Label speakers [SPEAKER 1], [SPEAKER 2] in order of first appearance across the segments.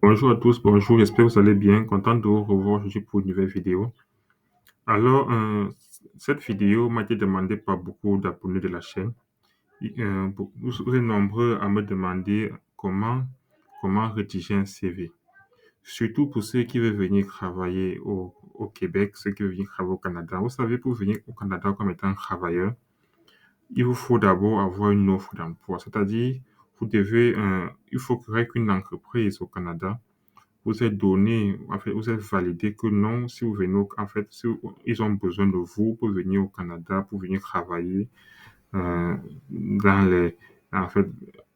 [SPEAKER 1] Bonjour à tous, bonjour, j'espère que vous allez bien. Content de vous revoir aujourd'hui pour une nouvelle vidéo. Alors, cette vidéo m'a été demandée par beaucoup d'abonnés de la chaîne. Vous êtes nombreux à me demander comment rédiger un CV. Surtout pour ceux qui veulent venir travailler au Québec, ceux qui veulent venir travailler au Canada. Vous savez, pour venir au Canada comme étant travailleur, il vous faut d'abord avoir une offre d'emploi. C'est-à-dire, il faut créer qu'une entreprise au Canada vous êtes donné, en fait, vous êtes validé que non, si vous venez, en fait, si ils ont besoin de vous pour venir au Canada, pour venir travailler euh, dans en fait,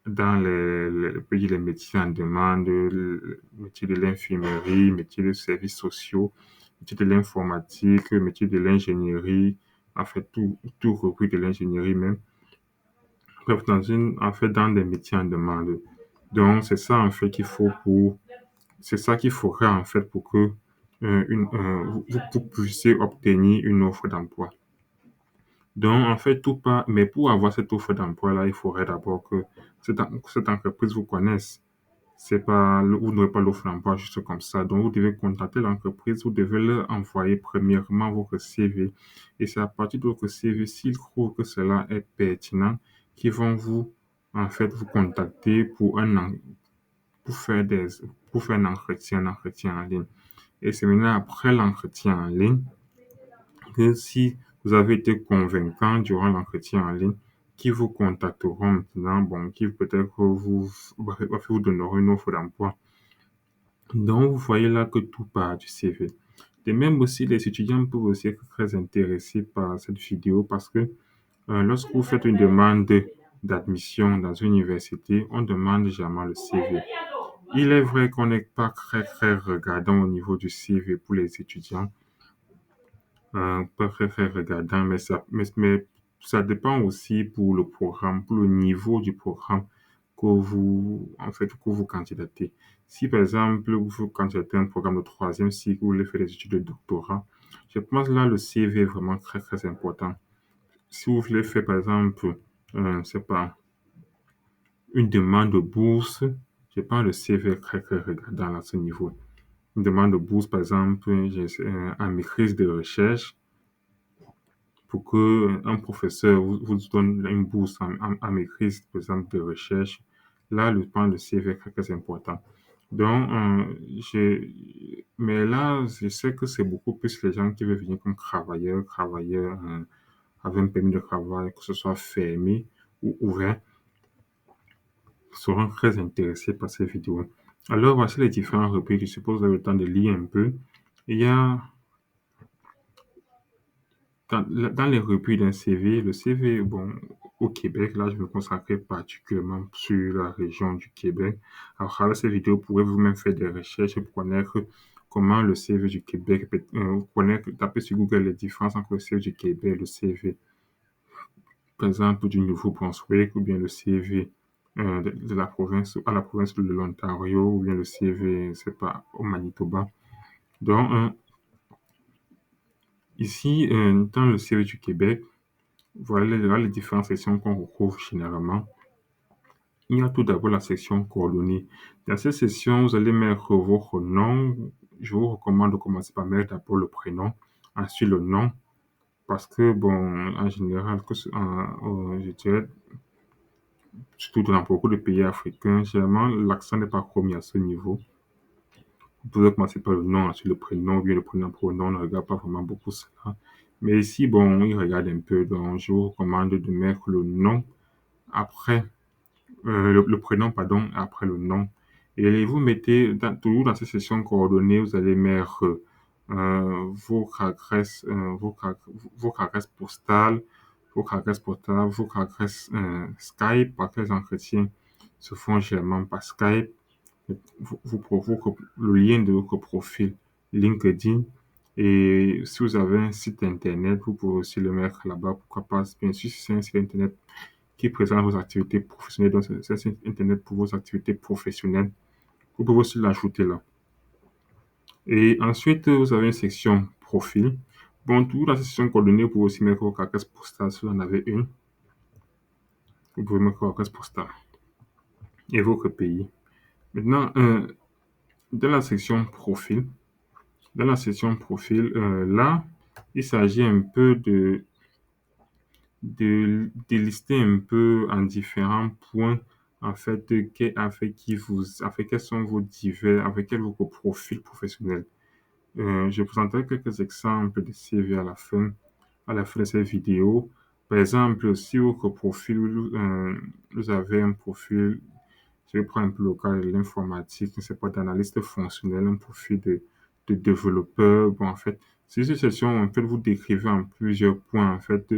[SPEAKER 1] dans les métiers en demande, le métier de l'infirmerie, métier de services sociaux, métier de l'informatique, métier de l'ingénierie, en fait, tout repris de l'ingénierie même. Bref, en fait, dans des métiers en demande. Donc, c'est ça, en fait, c'est ça qu'il faudrait en fait pour que vous puissiez obtenir une offre d'emploi. Donc, en fait, tout pas, mais pour avoir cette offre d'emploi-là, il faudrait d'abord que cette entreprise vous connaisse. C'est pas, vous n'aurez pas l'offre d'emploi juste comme ça. Donc, vous devez contacter l'entreprise, vous devez leur envoyer premièrement votre CV. Et c'est à partir de votre CV, s'ils trouvent que cela est pertinent, qu'ils vont en fait, vous contacter pour faire pour faire un entretien en ligne. Et c'est maintenant après l'entretien en ligne que si vous avez été convaincant durant l'entretien en ligne, qui vous contacteront maintenant, bon, qui peut-être vous donneront une offre d'emploi. Donc, vous voyez là que tout part du CV. Et même aussi, les étudiants peuvent aussi être très intéressés par cette vidéo parce que lorsque vous faites une demande d'admission dans une université, on demande jamais le CV. Il est vrai qu'on n'est pas très regardant au niveau du CV pour les étudiants, pas très regardant, mais ça dépend aussi pour le programme, pour le niveau du programme en fait, que vous candidatez. Si par exemple, vous candidatez un programme de troisième cycle, vous voulez faire des études de doctorat, je pense là, le CV est vraiment très important. Si vous voulez faire par exemple, c'est pas une demande de bourse, je pense le CV est très regardant à ce niveau. Une demande de bourse, par exemple, en maîtrise de recherche, pour que un professeur vous donne une bourse en maîtrise, par exemple, de recherche. Là, le point de CV est très important. Donc, mais là, je sais que c'est beaucoup plus les gens qui veulent venir comme travailleurs avec un permis de travail, que ce soit fermé ou ouvert, seront très intéressés par ces vidéos. Alors, voici les différents rubriques. Je suppose que vous avez le temps de lire un peu. Il y a dans les rubriques d'un CV, le CV, bon, au Québec, là, je me consacrer particulièrement sur la région du Québec. À travers ces vidéos, vous pourrez vous-même faire des recherches pour connaître comment le CV du Québec, connaître, taper sur Google les différences entre le CV du Québec et le CV, par exemple, du Nouveau-Brunswick, ou bien le CV de la province, à la province de l'Ontario, ou bien le CV, c'est pas, au Manitoba. Donc, ici, dans le CV du Québec, voilà les différentes sections qu'on retrouve généralement. Il y a tout d'abord la section coordonnées. Dans cette section, vous allez mettre votre nom. Je vous recommande de commencer par mettre d'abord le prénom, ensuite le nom, parce que, bon, en général, je dirais, surtout dans beaucoup de pays africains, généralement, l'accent n'est pas remis à ce niveau. Vous pouvez commencer par le nom, ensuite le prénom, ou bien le pronom, on ne regarde pas vraiment beaucoup cela. Mais ici, bon, il regarde un peu, donc je vous recommande de mettre le nom après le prénom, pardon, après le nom. Et vous mettez, toujours dans cette section coordonnées, vous allez mettre votre adresse postale, votre adresse Skype, parce que les entretiens se font généralement par Skype, le lien de votre profil LinkedIn. Et si vous avez un site internet, vous pouvez aussi le mettre là-bas. Pourquoi pas? Bien sûr, si c'est un site internet qui présente vos activités professionnelles, donc c'est un site internet pour vos activités professionnelles, vous pouvez aussi l'ajouter là. Et ensuite, vous avez une section profil. Bon, tout dans la section coordonnées, vous pouvez aussi mettre votre adresse postale si vous en avez une. Vous pouvez mettre votre adresse postale et votre pays. Maintenant, dans la section profil, là, il s'agit un peu de délister un peu en différents points, en fait, quels sont vos divers, avec quels vos profils professionnels. Je présenterai quelques exemples de CV à la fin de cette vidéo. Par exemple, si votre profil, vous avez un profil, je vais prendre un peu le cas de l'informatique, je ne sais pas, d'analyste fonctionnel, un profil de développeur. Bon, en fait, c'est une session, en fait, vous décrivez en plusieurs points, en fait,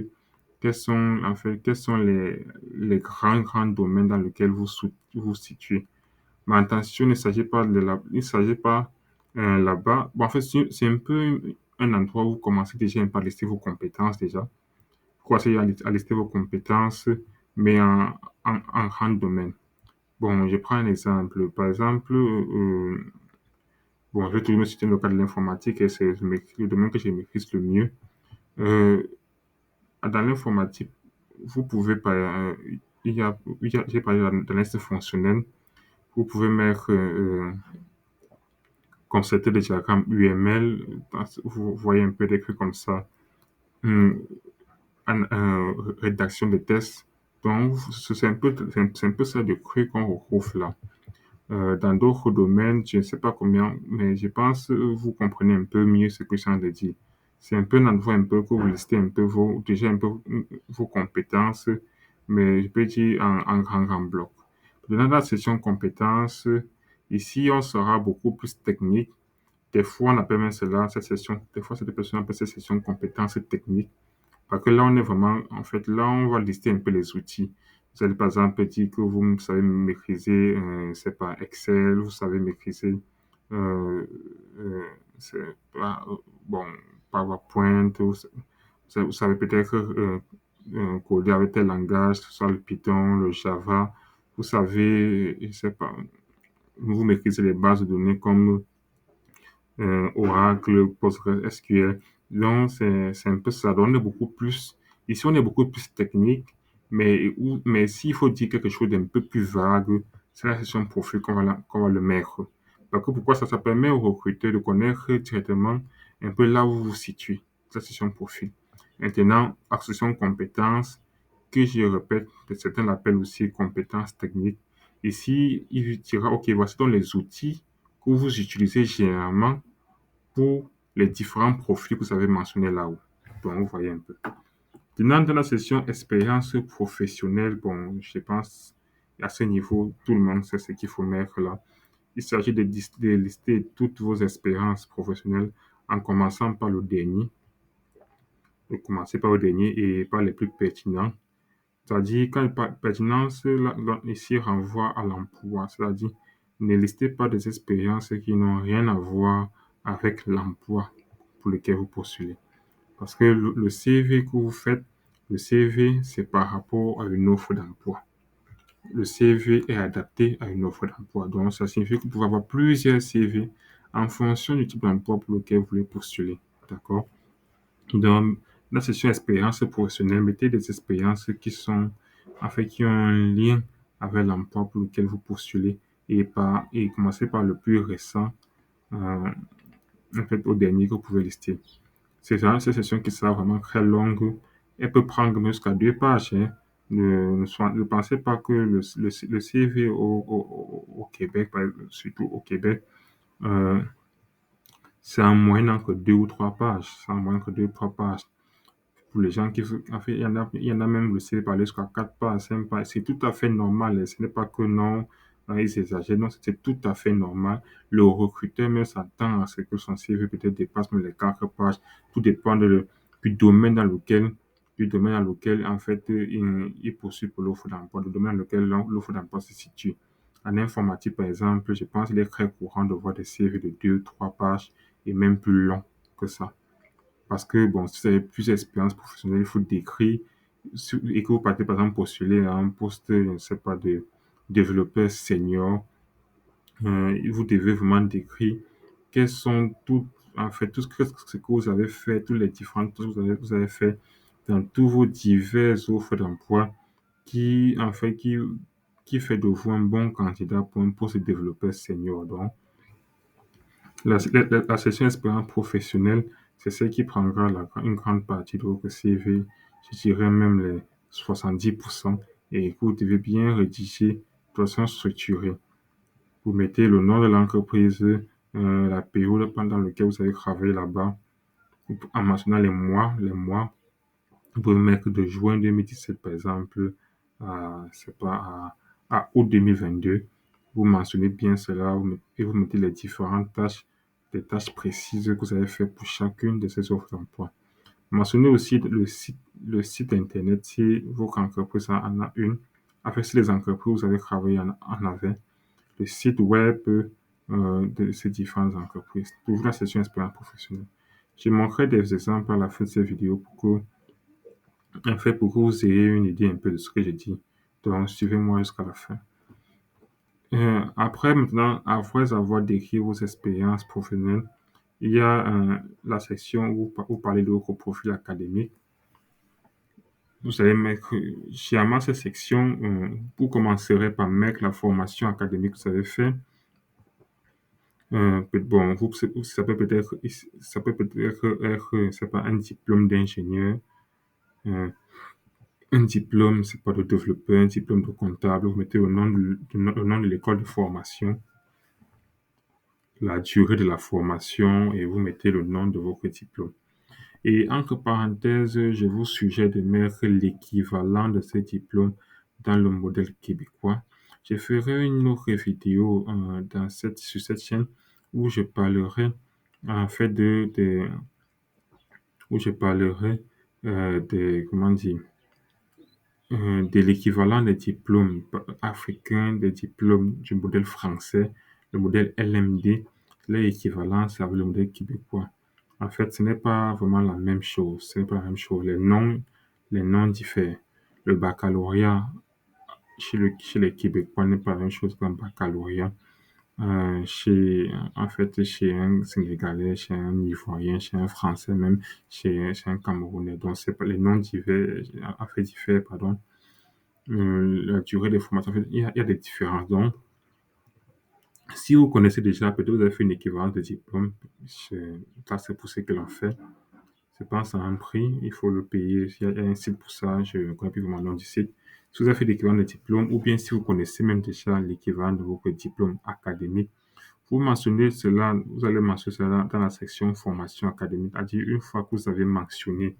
[SPEAKER 1] quels sont les grands domaines dans lesquels vous situez. Mais attention, il ne s'agit pas là-bas. Bon, en fait, c'est un peu un endroit où vous commencez déjà par lister vos compétences déjà. Vous commencez à lister vos compétences, mais en grand domaine. Bon, je prends un exemple. Par exemple, bon, je vais toujours me citer le cas de l'informatique et c'est le domaine que je maîtrise le mieux. Euh, Dans l'informatique, vous pouvez, j'ai parlé d'analyse fonctionnelle, vous pouvez mettre concepter des diagrammes UML, vous voyez un peu des trucs comme ça, Hum, rédaction de tests. Donc, c'est un peu ça de cru qu'on retrouve là. Dans d'autres domaines, je ne sais pas combien, mais je pense que vous comprenez un peu mieux ce que je viens de dire. C'est un peu un endroit un peu que vous listez un peu déjà un peu vos compétences, mais je peux dire en grand bloc. Dans la session compétences, ici, on sera beaucoup plus technique. Des fois, on appelle même cela, cette session, des fois, cette personne appelle cette session compétences techniques. Parce que là, on est vraiment, en fait, là, on va lister un peu les outils. Vous allez, par exemple, dire que vous savez maîtriser, c'est pas Excel, vous savez maîtriser, euh, c'est pas, bon, PowerPoint, vous savez peut-être coder avec tel langage, que ce soit le Python, le Java. Vous savez, je sais pas, vous maîtrisez les bases de données comme Oracle, PostgreSQL. Donc, c'est un peu ça. Donc, on est beaucoup plus, ici, on est beaucoup plus technique, mais s'il faut dire quelque chose d'un peu plus vague, c'est la session profil qu'on va le mettre. Parce que pourquoi ça, ça permet aux recruteurs de connaître directement un peu là où vous vous situez, la session profil. Maintenant, accession compétences, que je répète, certains l'appellent aussi compétences techniques. Ici, il dira, OK, voici donc les outils que vous utilisez généralement pour les différents profils que vous avez mentionnés là-haut. Donc, vous voyez un peu. Maintenant, dans la session expérience professionnelle, bon, je pense à ce niveau, tout le monde sait ce qu'il faut mettre là. Il s'agit de lister toutes vos expériences professionnelles en commençant par le dernier, de commencer par le dernier et par les plus pertinents. C'est-à-dire, quand il parle de pertinence, ici renvoie à l'emploi. C'est-à-dire, ne listez pas des expériences qui n'ont rien à voir avec l'emploi pour lequel vous postulez. Parce que le CV que vous faites, le CV, c'est par rapport à une offre d'emploi. Le CV est adapté à une offre d'emploi. Donc, ça signifie que vous pouvez avoir plusieurs CV en fonction du type d'emploi pour lequel vous voulez postuler. D'accord? Dans la session expérience professionnelle, mettez des expériences en fait, qui ont un lien avec l'emploi pour lequel vous postulez et commencez par le plus récent, en fait, au dernier que vous pouvez lister. C'est vraiment cette session qui sera vraiment très longue. Elle peut prendre jusqu'à 2 pages, hein. Ne pensez pas que le CV au Québec, surtout au Québec, euh, c'est en moyenne entre 2 ou 3 pages. C'est en moyenne entre 2 ou 3 pages. Pour les gens en fait, il y en a même le CV parler jusqu'à 4 pages, 5 pages. C'est tout à fait normal, hein. Ce n'est pas que non, ils exagèrent. Non, c'est tout à fait normal. Le recruteur même s'attend à ce que son CV peut-être dépasse même les 4 pages. Tout dépend du domaine dans lequel, en fait, il poursuit pour l'offre d'emploi, le domaine dans lequel l'offre d'emploi se situe. En informatique, par exemple, je pense qu'il est très courant de voir des CV de 2, 3 pages et même plus longs que ça. Parce que, bon, si vous avez plus d'expérience professionnelle, il faut décrire, et que vous partez, par exemple, postuler à un poste, je ne sais pas, de développeur senior, vous devez vraiment décrire quels sont en fait, tout ce que vous avez fait, tous les différentes choses que vous avez fait dans tous vos divers offres d'emploi en fait, qui fait de vous un bon candidat pour un poste de développeur senior. Donc, La section expérience professionnelle, c'est celle qui prendra une grande partie de votre CV, je dirais même les 70%, et que vous devez bien rédiger de façon structurée. Vous mettez le nom de l'entreprise, la période pendant laquelle vous avez travaillé là-bas, en mentionnant les mois. Vous pouvez mettre de juin 2017, par exemple, c'est pas, à août 2022. Vous mentionnez bien cela et vous mettez les différentes tâches, les tâches précises que vous avez faites pour chacune de ces offres d'emploi. Mentionnez aussi le site Internet si votre entreprise en a une. Avec si les entreprises où vous avez travaillé en avaient, le site web de ces différentes entreprises. Toujours la session expérience professionnelle. Je montrerai des exemples à la fin de cette vidéo pour que vous ayez une idée un peu de ce que j'ai dit. Donc, suivez-moi jusqu'à la fin. Après, maintenant, après avoir décrit vos expériences professionnelles, il y a la section où vous parlez de votre profil académique. Vous allez mettre, généralement, cette section, vous commencerez par mettre la formation académique que vous avez fait. Bon, ça peut peut-être être, c'est pas un diplôme d'ingénieur, euh, un diplôme, c'est pas de développeur, un diplôme de comptable. Vous mettez le nom de l'école de formation, la durée de la formation et vous mettez le nom de votre diplôme. Et entre parenthèses, je vous suggère de mettre l'équivalent de ce diplôme dans le modèle québécois. Je ferai une autre vidéo sur cette chaîne où je parlerai en fait où je parlerai comment dire, de l'équivalent des diplômes africains, des diplômes du modèle français, le modèle LMD, l'équivalent, c'est avec le modèle québécois. En fait, ce n'est pas vraiment la même chose. Ce n'est pas la même chose. Les noms diffèrent. Le baccalauréat chez les Québécois n'est pas la même chose qu'un baccalauréat. Chez un Sénégalais, chez un Ivoirien, chez un Français même, chez un Camerounais. Donc, c'est pas, les noms diffèrent, pardon. La durée des formations, en fait, il y a des différences. Donc, si vous connaissez déjà, peut-être vous avez fait une équivalence de diplôme, ça c'est pour ceux qui l'ont fait. Je pense à un prix, il faut le payer. Il y a un site pour ça, je ne connais plus vraiment le nom du site. Si vous avez fait l'équivalent de diplôme, ou bien si vous connaissez même déjà l'équivalent de votre diplôme académique, vous mentionnez cela, vous allez mentionner cela dans la section formation académique. C'est-à-dire, une fois que vous avez mentionné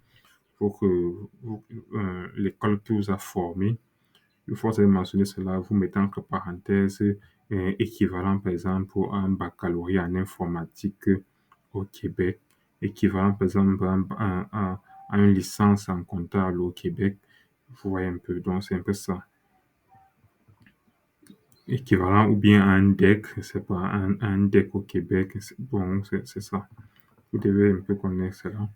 [SPEAKER 1] l'école qui vous a formé, une fois que vous avez mentionné cela, vous mettez entre parenthèses équivalent, par exemple, pour un baccalauréat en informatique au Québec, équivalent, par exemple, à une licence en comptable au Québec. Vous voyez un peu, donc c'est un peu ça. Équivalent ou bien un DEC, c'est pas un DEC au Québec. Bon, c'est ça. Vous devez un peu connaître cela.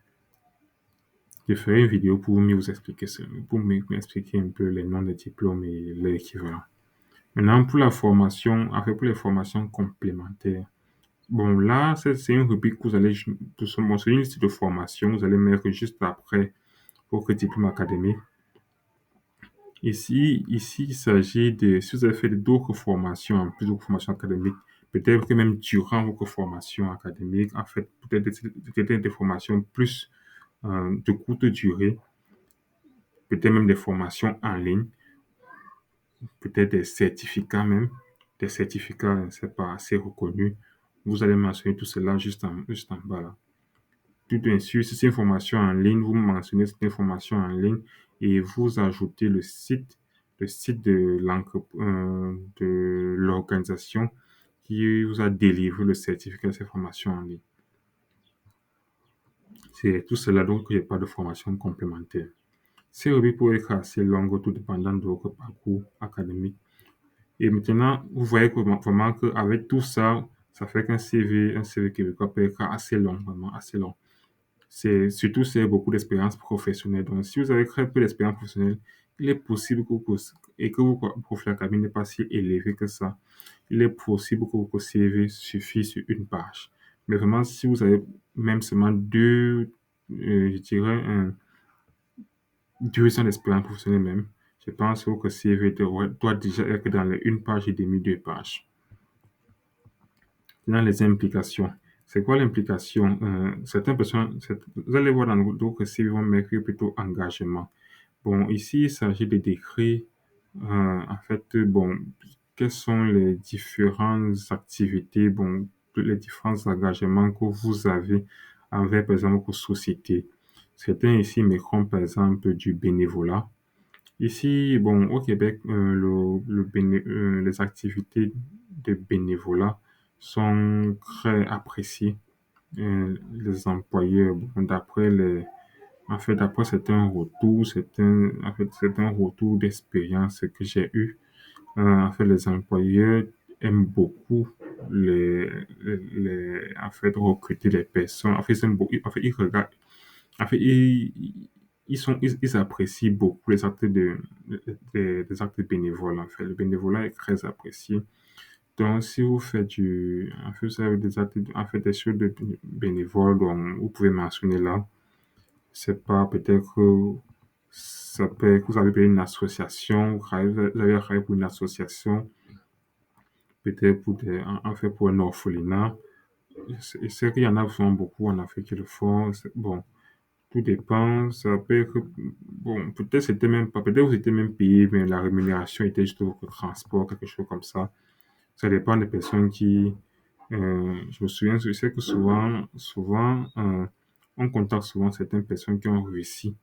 [SPEAKER 1] Je ferai une vidéo pour mieux vous expliquer ça, pour m'expliquer un peu les noms des diplômes et l'équivalent. Maintenant, pour les formations complémentaires. Bon, là, c'est une rubrique que vous allez mentionner une liste de formation. Vous allez mettre juste après votre diplôme académique. Ici, il s'agit de, si vous avez fait d'autres formations, en plus de formations académiques, peut-être que même durant votre formation académique, en fait, peut-être des formations plus de courte durée, peut-être même des formations en ligne, peut-être des certificats même, des certificats, c'est pas assez reconnu. Vous allez mentionner tout cela juste en bas là. Tout bien sûr, si c'est une formation en ligne, vous mentionnez cette information en ligne et vous ajoutez le site de l'organisation qui vous a délivré le certificat de cette formation en ligne. C'est tout cela donc que j'ai pas de formation complémentaire. Ces rubriques peuvent être assez longues, tout dépendant de votre parcours académique. Et maintenant, vous voyez vraiment qu'avec tout ça, ça fait un CV québécois peut être assez long, vraiment assez long. Surtout, c'est beaucoup d'expérience professionnelle. Donc, si vous avez très peu d'expérience professionnelle, il est possible que votre profil académique n'est pas si élevé que ça. Il est possible que votre CV suffise sur une page. Mais vraiment, si vous avez même seulement je dirais, 2 ans d'expérience professionnelle même, je pense que votre CV doit déjà être dans les 1 page et demie, 2 pages. Dans les implications. C'est quoi l'implication? Certaines personnes, vous allez voir dans d'autres CV, vont mettre plutôt engagement. Bon, ici, il s'agit de décrire, en fait, bon, quelles sont les différentes activités, bon, les différents engagements que vous avez envers, par exemple, votre société. Certains ici mettront, par exemple, du bénévolat. Ici, bon, au Québec, les activités de bénévolat sont très appréciées. Les employeurs, bon, d'après certains retours, c'est un retour d'expérience que j'ai eu. En fait, les employeurs aiment beaucoup recruter les personnes. En fait, ils aiment beaucoup, en fait, ils regardent, en fait, ils apprécient beaucoup les actes des actes bénévoles. En fait, le bénévolat est très apprécié. Donc, si vous faites en fait, vous avez des actes, en fait, des choses de bénévoles, donc, vous pouvez mentionner là. C'est pas peut-être que ça peut, que vous avez payé une association, vous avez travaillé pour une association, peut-être en fait pour un orphelinat. Je sais qu'il y en a vraiment beaucoup en Afrique qui le font. Bon, tout dépend. Ça peut être, bon, peut-être c'était même pas, peut-être vous étiez même payé, mais la rémunération était juste pour le transport, quelque chose comme ça. Ça dépend des personnes je me souviens, je sais que souvent, on contacte souvent certaines personnes qui ont réussi.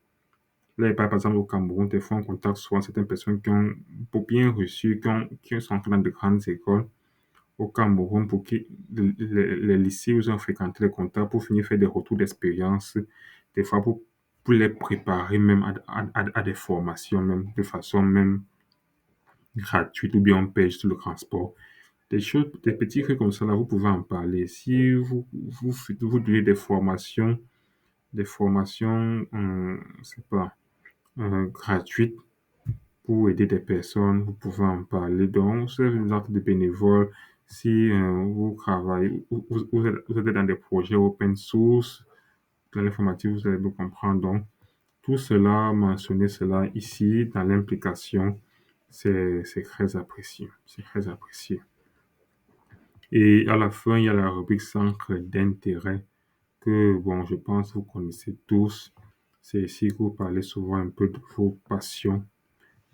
[SPEAKER 1] Là, par exemple, au Cameroun, des fois, on contacte souvent certaines personnes qui ont pour bien reçu, qui sont entrées dans de grandes écoles au Cameroun pour que les lycées où ils ont fréquenté les contacts pour finir faire des retours d'expérience, des fois pour les préparer même à des formations, même de façon même gratuite, ou bien on paye juste le transport. Des choses, des petits trucs comme ça, là, vous pouvez en parler. Si vous donnez des formations, c'est pas, gratuites pour aider des personnes, vous pouvez en parler. Donc, c'est une acte de bénévole. Si vous travaillez, vous êtes dans des projets open source, dans l'informatique, vous allez nous comprendre. Donc, tout cela, mentionner cela ici, dans l'implication, c'est très apprécié. C'est très apprécié. Et à la fin, il y a la rubrique centre d'intérêt que, bon, je pense que vous connaissez tous. C'est ici que vous parlez souvent un peu de vos passions.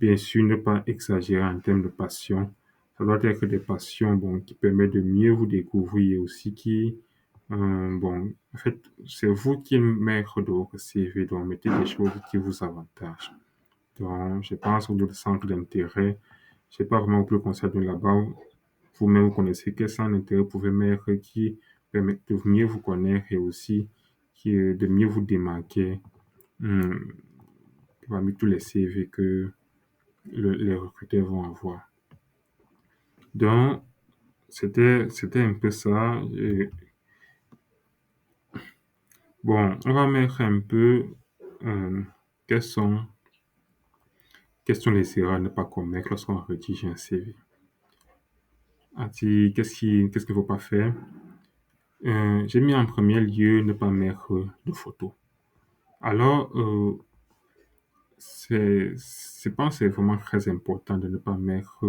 [SPEAKER 1] Bien sûr, ne pas exagérer en termes de passion. Ça doit être des passions, bon, qui permettent de mieux vous découvrir et aussi bon, en fait, c'est vous qui êtes maître de votre CV, donc mettez des choses qui vous avantagent. Donc, je pense au niveau du centre d'intérêt, je sais pas vraiment où le conseil de là-bas. Vous-même, vous connaissez quel centre d'intérêt vous pouvez mettre qui permet de mieux vous connaître et aussi de mieux vous démarquer hum, parmi tous les CV que les recruteurs vont avoir. Donc, c'était un peu ça. Et, bon, on va mettre un peu euh, quelles sont, quelles sont les erreurs à ne pas commettre lorsqu'on rédige un CV. Qu'est-ce qu'il ne faut pas faire? J'ai mis en premier lieu ne pas mettre de photos. Alors, je pense que c'est vraiment très important de ne pas mettre,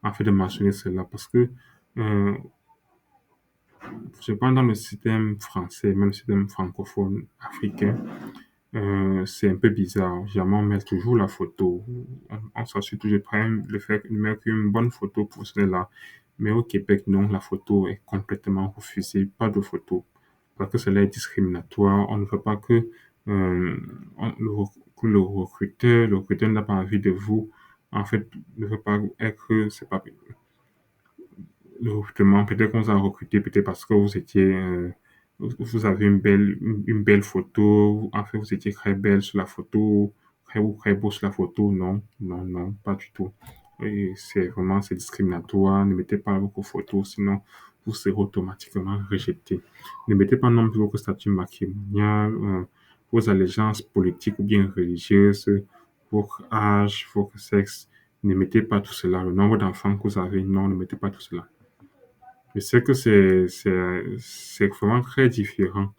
[SPEAKER 1] en fait, de mentionner cela parce que euh, je pense dans le système français, même le système francophone africain, c'est un peu bizarre. Jamais on met toujours la photo. On s'assure toujours de prendre le fait de mettre une bonne photo pour cela. Mais au Québec, non, la photo est complètement refusée. Pas de photo. Parce que cela est discriminatoire. On ne veut pas euh, que le recruteur n'a pas envie de vous. En fait, ne veut pas être, c'est pas le recrutement. Peut-être qu'on vous a recruté, peut-être parce que vous avez une belle photo. En fait, vous étiez très belle sur la photo, très beau sur la photo. Non, non, non, pas du tout. Et c'est discriminatoire. Ne mettez pas vos photos, sinon vous serez automatiquement rejeté. Ne mettez pas non plus votre statut matrimonial, vos allégeances politiques ou bien religieuses, votre âge, votre sexe. Ne mettez pas tout cela. Le nombre d'enfants que vous avez, non, ne mettez pas tout cela. Je sais que c'est vraiment très différent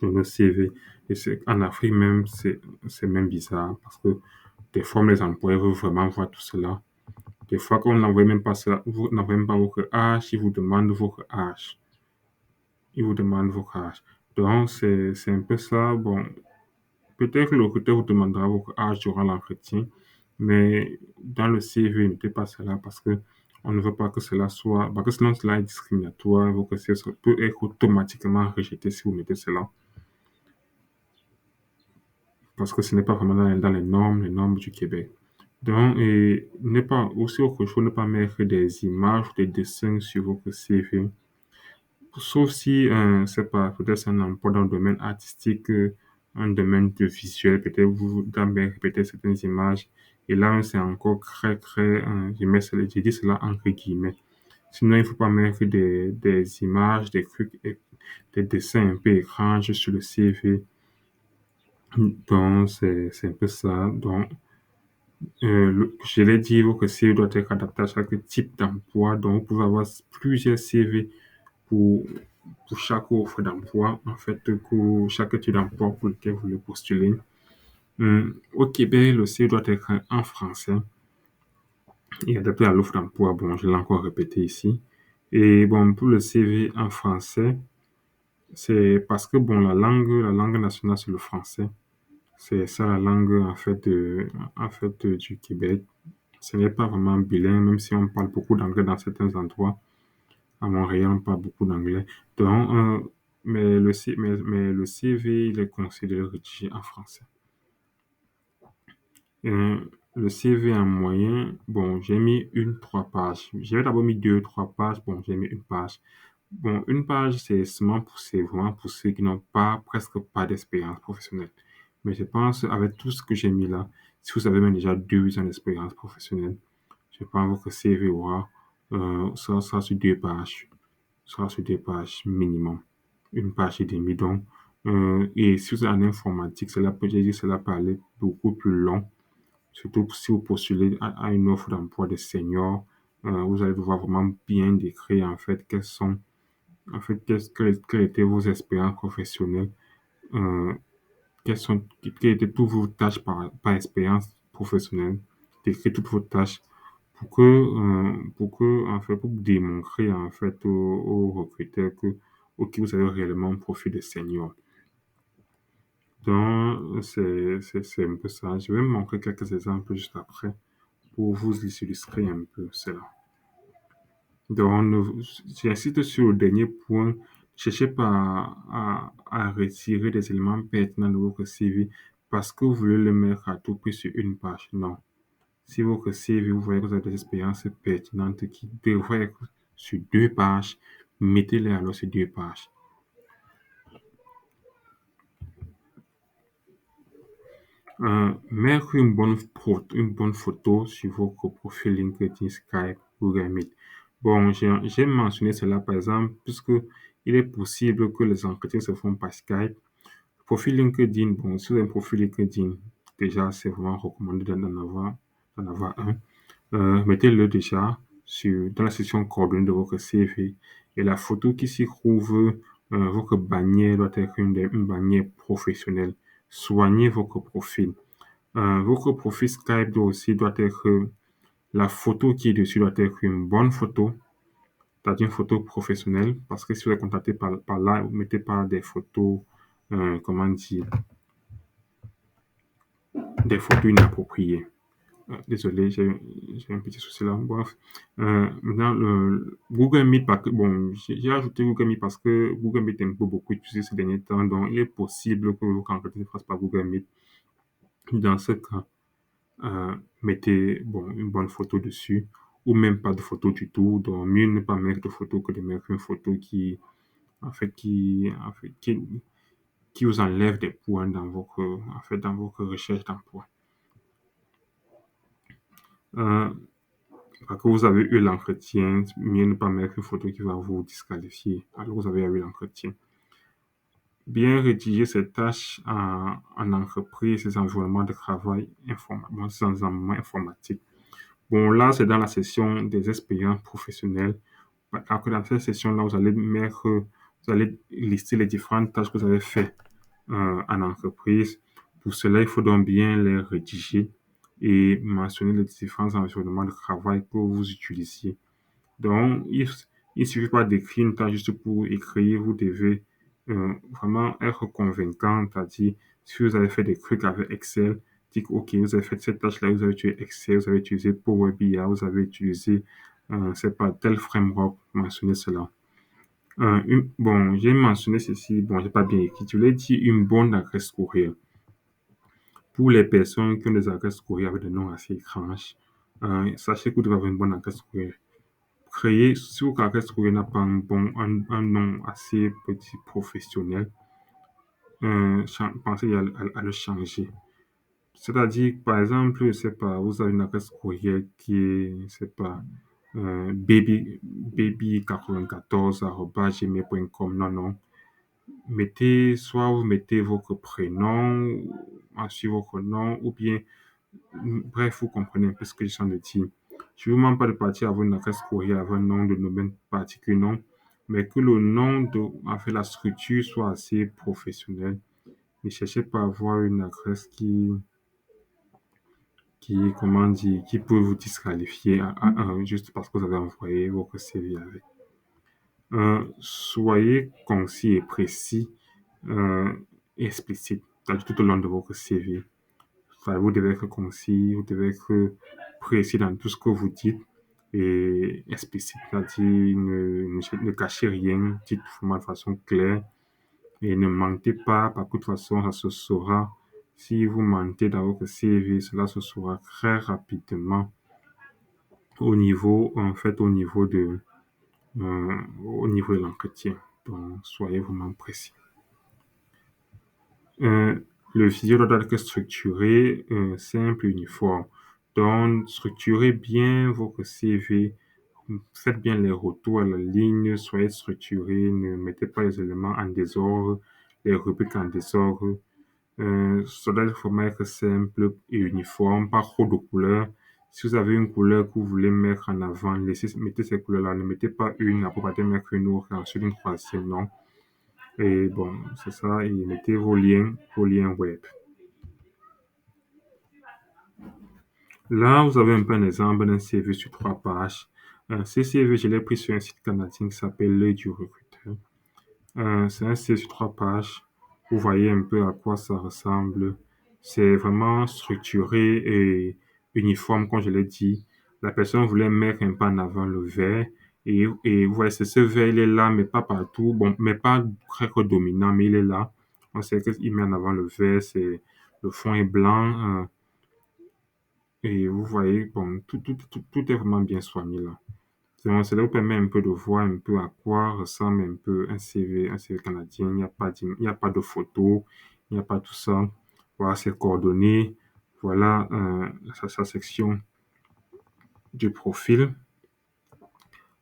[SPEAKER 1] de nos CV. Et en Afrique même, c'est même bizarre parce que des fois, les employeurs veulent vraiment voir tout cela. Des fois, quand on n'envoie même pas ça, vous n'envoyez même pas votre âge, ils vous demandent votre âge. il vous demande votre âge. Donc, c'est un peu ça. Bon, peut-être que le recruteur vous demandera votre âge durant l'entretien, mais dans le CV, mettez pas cela parce que on ne veut pas que cela soit, parce que sinon cela est discriminatoire. Votre CV peut être automatiquement rejeté si vous mettez cela, parce que ce n'est pas vraiment dans les normes du Québec. Donc, et ne pas, aussi autre chose, ne pas mettre des images ou des dessins sur votre CV. Sauf si, c'est pas, peut-être c'est un emploi dans le domaine artistique, un domaine de visuel, peut-être vous devez répéter certaines images. Et là, c'est encore très, très, je dis cela entre guillemets. Sinon, il ne faut pas mettre des images, des trucs, des dessins un peu étranges sur le CV. Donc, c'est un peu ça. Donc, je l'ai dit, votre CV doit être adapté à chaque type d'emploi. Donc, vous pouvez avoir plusieurs CV pour, pour chaque offre d'emploi, en fait, pour chaque type d'emploi pour lequel vous voulez postuler. Au Québec, le CV doit être en français et adapté à l'offre d'emploi. Bon, je l'ai encore répété ici. Et bon, pour le CV en français, c'est parce que bon, la langue nationale, c'est le français. C'est ça la langue en fait du Québec. Ce n'est pas vraiment bilingue, même si on parle beaucoup d'anglais dans certains endroits. À Montréal, on parle beaucoup d'anglais. Donc, mais le CV, il est considéré rédigé en français. Euh, le CV en moyen, bon, j'ai mis trois pages. J'avais d'abord mis deux, trois pages. Bon, j'ai mis une page. Bon, une page, c'est vraiment pour ceux qui n'ont pas, presque pas d'expérience professionnelle. Mais je pense, avec tout ce que j'ai mis là, si vous avez même déjà 2 ans d'expérience professionnelle, je pense que votre CV aura, sera sur deux pages. Sera sur deux pages minimum. Une page et demie, donc. Et si vous êtes en informatique, j'ai dit, cela peut aller beaucoup plus long. Surtout si vous postulez à une offre d'emploi de senior, vous allez devoir vraiment bien décrire, en fait, quelles étaient vos expériences professionnelles, euh, quelles étaient toutes vos tâches par expérience professionnelle, décrire toutes vos tâches en fait, pour démontrer, en fait, aux recruteurs ok, vous avez réellement un profil de senior. Donc, c'est un peu ça. Je vais vous montrer quelques exemples juste après pour vous illustrer un peu cela. Donc, j'insiste sur le dernier point. Cherchez pas à retirer des éléments pertinents de votre CV parce que vous voulez le mettre à tout prix sur une page. Non. Si votre CV, vous voyez que vous avez des expériences pertinentes qui devraient être sur deux pages, mettez-les alors sur deux pages. Mettre une bonne photo sur votre profil LinkedIn, Skype, Google Meet. Bon, j'ai mentionné cela par exemple, puisque il est possible que les entretiens se font par Skype. Profil LinkedIn, bon, si vous avez un profil LinkedIn, déjà, c'est vraiment recommandé d'en avoir un. Mettez-le déjà dans la section coordonnées de votre CV. Et la photo qui s'y trouve, votre bannière doit être une bannière professionnelle. Soignez votre profil. Votre profil Skype doit être, la photo qui est dessus doit être une bonne photo, c'est-à-dire une photo professionnelle, parce que si vous êtes contacté par là, vous ne mettez pas des photos, comment dire, des photos inappropriées. Désolé, j'ai un petit souci là. Bref. Maintenant, le Google Meet, bon, j'ai ajouté Google Meet parce que Google Meet est un peu beaucoup utilisé ces derniers temps. Donc, il est possible que vos candidatures ne fassent pas Google Meet. Dans ce cas, mettez bon, une bonne photo dessus ou même pas de photo du tout. Donc, mieux ne pas mettre de photo que de mettre une photo qui vous enlève des points dans votre recherche d'emploi. Euh, Parce que vous avez eu l'entretien, mieux ne pas mettre une photo qui va vous disqualifier. Alors, vous avez eu l'entretien. Bien rédiger ses tâches en entreprise, ses environnements de travail, ses environnements informatiques. Bon, là, c'est dans la section des expériences professionnelles. Après, dans cette session-là, vous allez lister les différentes tâches que vous avez faites en entreprise. Pour cela, il faut donc bien les rédiger et mentionner les différents environnements de travail que vous utilisiez. Donc, Il ne suffit pas d'écrire une tâche juste pour écrire. Vous devez vraiment être convaincant, c'est-à-dire, si vous avez fait des trucs avec Excel, dites, OK, vous avez fait cette tâche-là, vous avez utilisé Excel, vous avez utilisé Power BI, vous avez utilisé, c'est pas tel framework, mentionnez cela. Bon, j'ai mentionné ceci, bon, j'ai pas bien écrit. Je l'ai dit, une bonne adresse courriel. Pour les personnes qui ont des adresses courriel avec des noms assez étranges, sachez que vous devez avoir une bonne adresse courriel. Créer, si votre adresse courriel n'a pas un nom assez petit professionnel, pensez à le changer. C'est-à-dire, par exemple, je sais pas, vous avez une adresse courriel qui est, je sais pas, baby94@gmail.com. Non, non. Soit vous mettez votre prénom, ensuite votre nom, ou bien, bref, vous comprenez un peu ce que je suis en train de dire. Je ne vous demande pas de partir avec une adresse courriel, avec un nom de domaine particulier, non, mais que le nom en fait, la structure soit assez professionnelle. Ne cherchez pas à avoir une adresse comment dire, qui peut vous disqualifier juste parce que vous avez envoyé votre CV avec. Soyez concis et précis euh, et explicite tout au long de votre CV. Enfin, vous devez être concis, vous devez être précis dans tout ce que vous dites et explicite, c'est-à-dire ne cachez rien, dites vraiment de façon claire et ne mentez pas, parce que de toute façon, ça se saura. Si vous mentez dans votre CV, cela se saura très rapidement en fait, au niveau de l'entretien. Donc, soyez vraiment précis. Euh, le vidéo doit être structuré, simple, uniforme. Donc, structurez bien votre CV. Faites bien les retours à la ligne. Soyez structuré. Ne mettez pas les éléments en désordre, les rubriques en désordre. Ça doit vraiment être simple et uniforme, pas trop de couleurs. Si vous avez une couleur que vous voulez mettre en avant, mettez ces couleurs-là. Ne mettez pas une, après partez mettre une autre, ensuite une troisième, non. Et bon, c'est ça. Et mettez vos liens web. Là, vous avez un peu un exemple d'un CV sur 3 pages. Ce CV, je l'ai pris sur un site canadien qui s'appelle L'œil du recruteur. C'est un CV sur 3 pages. Vous voyez un peu à quoi ça ressemble. C'est vraiment structuré et uniforme, comme je l'ai dit. La personne voulait mettre un peu en avant le vert. Et vous voyez, c'est ce vert, il est là, mais pas partout. Bon, mais pas très dominant, mais il est là. On sait qu'il met en avant le vert, le fond est blanc. Et vous voyez, bon, tout est vraiment bien soigné là. Cela vous permet un peu de voir un peu à quoi ressemble un peu un CV canadien. Il n'y a pas de photo, il n'y a pas tout ça. Voilà ses coordonnées, voilà sa section du profil.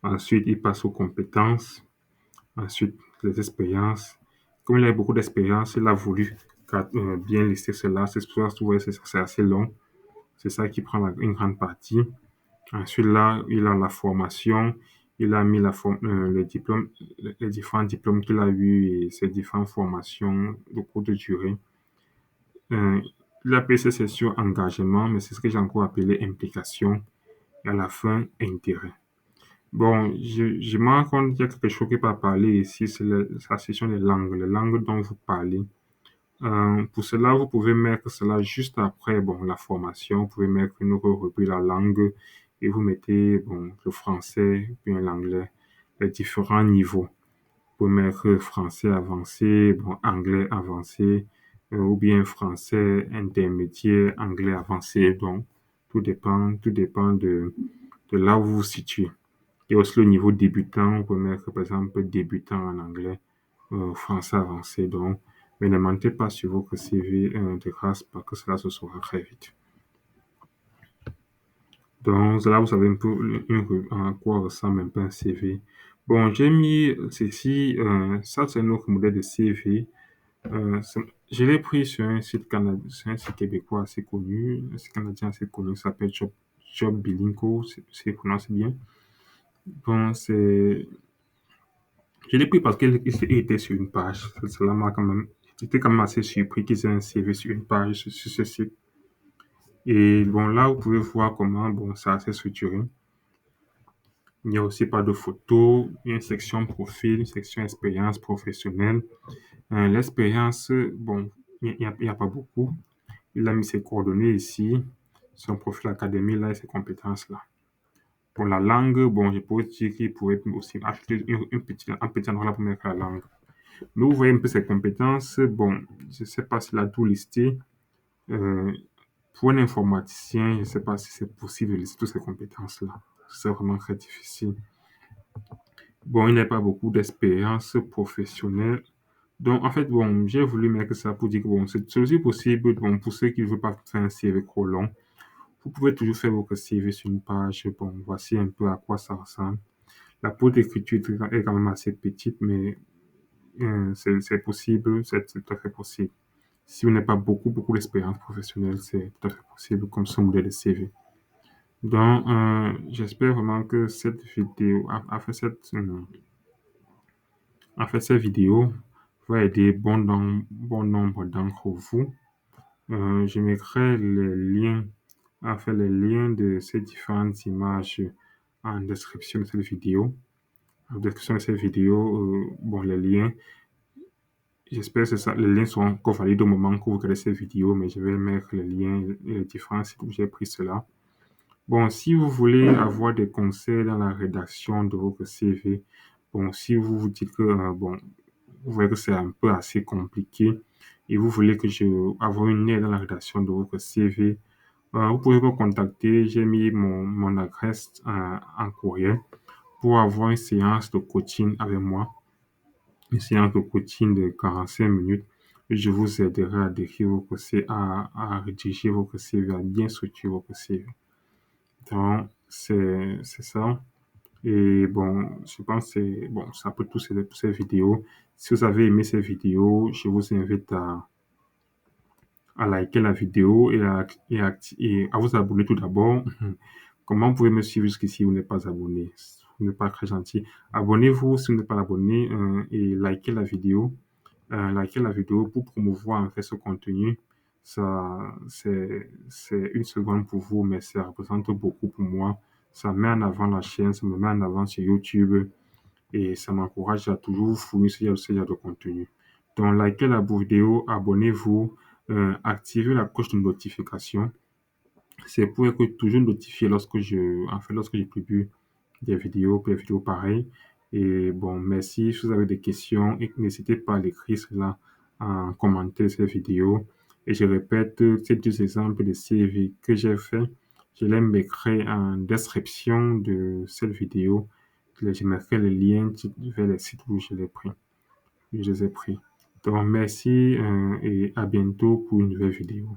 [SPEAKER 1] Ensuite, il passe aux compétences. Ensuite, les expériences. Comme il a beaucoup d'expérience, il a voulu bien lister cela. C'est pour ça que c'est assez long. C'est ça qui prend une grande partie. Ensuite, là, il a la formation. Il a mis les diplômes, les différents diplômes qu'il a eus et ses différentes formations de courte durée. Euh, il a appelé ces sessions engagement, mais c'est ce que j'ai encore appelé implication. Et à la fin, intérêt. Bon, je me rends compte qu'il y a quelque chose qui n'est pas parlé ici, c'est la session des langues, les langues dont vous parlez. Pour cela, vous pouvez mettre cela juste après bon, la formation. Vous pouvez mettre une autre rubrique, la langue, et vous mettez bon, le français, puis l'anglais, les différents niveaux. Vous pouvez mettre français avancé, bon, anglais avancé, ou bien français intermédiaire, anglais avancé. Donc, tout dépend de là où vous vous situez. Et aussi le niveau débutant, vous pouvez mettre par exemple débutant en anglais, français avancé. Donc, mais ne mentez pas sur votre CV de grâce parce que cela se saura très vite. Donc, là, vous savez un peu à quoi ressemble un peu un CV. Bon, j'ai mis ceci, ça c'est notre modèle de CV. Je l'ai pris sur un site québécois assez connu, un site canadien assez connu qui s'appelle Job Bilingo, c'est prononcé bien. Bon, je l'ai pris parce qu'il était sur une page. Cela m'a quand même, j'étais quand même assez surpris qu'ils aient un CV sur une page sur ce site. Et bon, là, vous pouvez voir comment, bon, c'est assez structuré. Il n'y a aussi pas de photos, il y a une section profil, une section expérience professionnelle. L'expérience, bon, il y a pas beaucoup. Il a mis ses coordonnées ici, son profil académique là et ses compétences là. Pour la langue, bon, je pourrais dire qu'il pourrait aussi acheter un petit endroit là pour mettre la langue. Mais vous voyez un peu ses compétences. Bon, je ne sais pas s'il a tout listé. Euh, pour un informaticien, je ne sais pas si c'est possible de lister toutes ces compétences-là. C'est vraiment très difficile. Bon, il n'a pas beaucoup d'expérience professionnelle. Donc, en fait, bon, j'ai voulu mettre ça pour dire que bon, c'est aussi possible, bon, pour ceux qui ne veulent pas faire un CV trop long, vous pouvez toujours faire votre CV sur une page. Bon, voici un peu à quoi ça ressemble. La peau d'écriture est quand même assez petite, mais c'est possible, c'est tout à fait possible. Si vous n'avez pas beaucoup d'expérience professionnelle, c'est tout à fait possible comme son modèle de CV. Donc, j'espère vraiment que cette vidéo, a fait cette vidéo va aider bon nombre d'entre vous. Je mettrai les liens de ces différentes images en description de cette vidéo. En description de cette vidéo, bon, les liens, j'espère que ça, les liens seront encore valides au moment où vous regardez cette vidéo, mais je vais mettre les liens et les différents sites où j'ai pris cela. Bon, si vous voulez avoir des conseils dans la rédaction de votre CV, bon, si vous vous dites que, bon, vous voyez que c'est un peu assez compliqué et vous voulez que je avoir une aide dans la rédaction de votre CV, vous pouvez me contacter. J'ai mis mon adresse en courriel pour avoir une séance de coaching avec moi, une séance de coaching de 45 minutes. Je vous aiderai à décrire votre CV, à rédiger votre CV, à bien structurer votre CV. Donc, c'est ça. Et bon, je pense que c'est bon, ça peut tout pour ces vidéos. Si vous avez aimé ces vidéos, je vous invite à liker la vidéo et à vous abonner tout d'abord. Comment vous pouvez me suivre jusqu'ici si vous n'êtes pas abonné? Vous n'êtes pas très gentil. Abonnez-vous si vous n'êtes pas abonné et likez la vidéo pour promouvoir en fait ce contenu. Ça, c'est une seconde pour vous, mais ça représente beaucoup pour moi. Ça met en avant la chaîne, ça me met en avant sur YouTube et ça m'encourage à toujours vous fournir ce genre de contenu. Donc, likez la vidéo, abonnez-vous, activez la cloche de notification. C'est pour être toujours notifié lorsque je publie des vidéos pareilles. Et bon, merci. Si vous avez des questions, n'hésitez pas à l'écrire cela en commentaire de cette vidéo. Et je répète, ces deux exemples de CV que j'ai fait, je les mettrai en description de cette vidéo. Je mettrai les liens vers les sites où je les ai pris. Donc, merci et à bientôt pour une nouvelle vidéo.